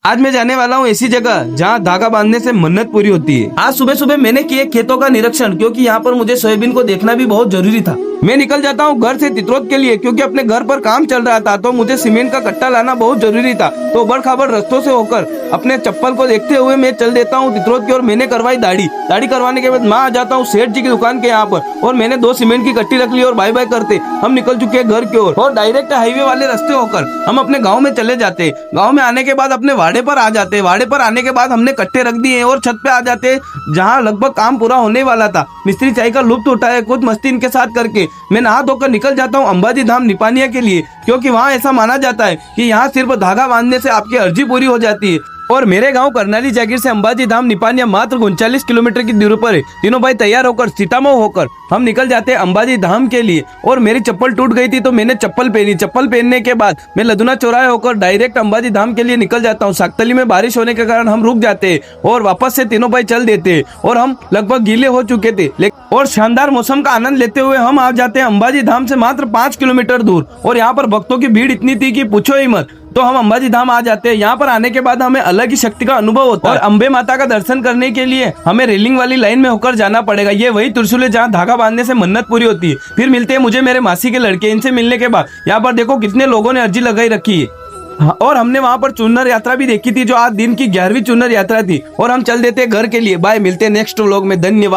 आज मैं जाने वाला हूँ ऐसी जगह जहाँ धागा बांधने से मन्नत पूरी होती है। आज सुबह सुबह मैंने किए खेतों का निरीक्षण, क्योंकि यहाँ पर मुझे सोयाबीन को देखना भी बहुत जरूरी था। मैं निकल जाता हूँ घर से तितरोत के लिए, क्योंकि अपने घर पर काम चल रहा था, तो मुझे सीमेंट का कट्टा लाना बहुत जरूरी था। तो बड़ खाबड़ रस्तों से होकर अपने चप्पल को देखते हुए मैं चल देता हूँ तितरोत की ओर। मैंने करवाई दाढ़ी करवाने के बाद मैं आ जाता हूँ सेठ जी की दुकान के यहाँ पर, और मैंने 2 सीमेंट की कट्टी रख ली और बाय बाय करते हम निकल चुके हैं घर की ओर। और डायरेक्ट हाईवे वाले रास्ते होकर हम अपने गाँव में चले जाते। गाँव में आने के बाद अपने वाड़े पर आ जाते। वाड़े पर आने के बाद हमने कट्टे रख दिए और छत पे आ जाते, जहाँ लगभग काम पूरा होने वाला था। मिस्त्री चाय का लुत्फ उठाए कुछ मस्ती इनके साथ करके मैं नहा धोकर निकल जाता हूँ अंबाजी धाम निपानिया के लिए, क्योंकि वहाँ ऐसा माना जाता है कि यहाँ सिर्फ धागा बांधने से आपकी अर्जी पूरी हो जाती है। और मेरे गांव करनाली जागीर से अंबाजी धाम निपानिया मात्र 39 किलोमीटर की दूरी पर है। तीनों भाई तैयार होकर सीतामऊ होकर हम निकल जाते हैं अंबाजी धाम के लिए। और मेरी चप्पल टूट गई थी तो मैंने चप्पल पहनी। चप्पल पहनने के बाद मैं लदुना चौराहे होकर डायरेक्ट अंबाजी धाम के लिए निकल जाता हूँ। साकतली में बारिश होने के कारण हम रुक जाते हैं और वापस से तीनों भाई चल देते हैं। और हम लगभग गीले हो चुके थे और शानदार मौसम का आनंद लेते हुए हम आ जाते हैं अंबाजी धाम से मात्र 5 किलोमीटर दूर। और यहाँ पर भक्तों की भीड़ इतनी थी कि पूछो ही मत। तो हम अंबाजी धाम आ जाते हैं। यहाँ पर आने के बाद हमें अलग ही शक्ति का अनुभव होता है। और अंबे माता का दर्शन करने के लिए हमें रेलिंग वाली लाइन में होकर जाना पड़ेगा। ये वही त्रिशूल है जहाँ धागा बांधने से मन्नत पूरी होती है। फिर मिलते हैं मुझे मेरे मासी के लड़के। इनसे मिलने के बाद यहाँ पर देखो कितने लोगों ने अर्जी लगाई रखी है। और हमने वहाँ पर चुनर यात्रा भी देखी थी, जो आज दिन की 11वीं चुनर यात्रा थी। और हम चल देते घर के लिए। बाय, मिलते हैं नेक्स्ट व्लॉग में। धन्यवाद।